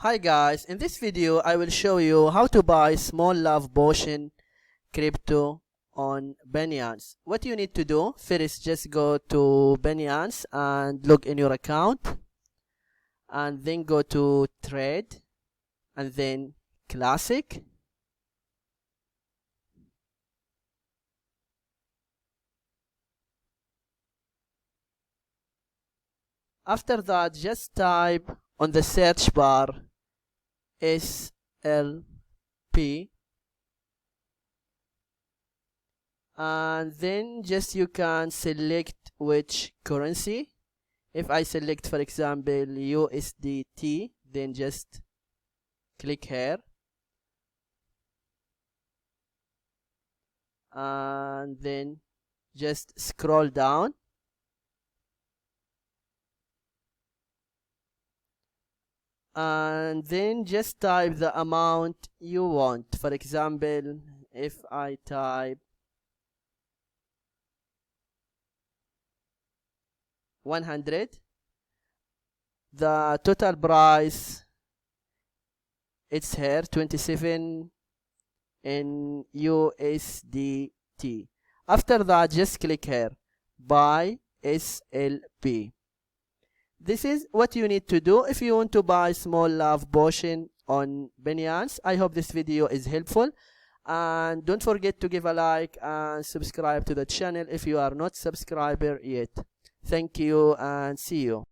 Hi guys, in this video I will show you how to buy small love potion crypto on Binance. What you need to do, first just go to Binance and log in your account, and then go to trade and then classic. After that, just type on the search bar SLP, and then just you can select which currency. If I select, for example, USDT, then just click here and then just scroll down and then just type the amount you want. For example, if I type 100, the total price, it's here 27 in USDT. After that, just click here buy SLP. This is what you need to do if you want to buy small love potion on Binance. I hope this video is helpful, and don't forget to give a like and subscribe to the channel if you are not subscriber yet. Thank you and see you.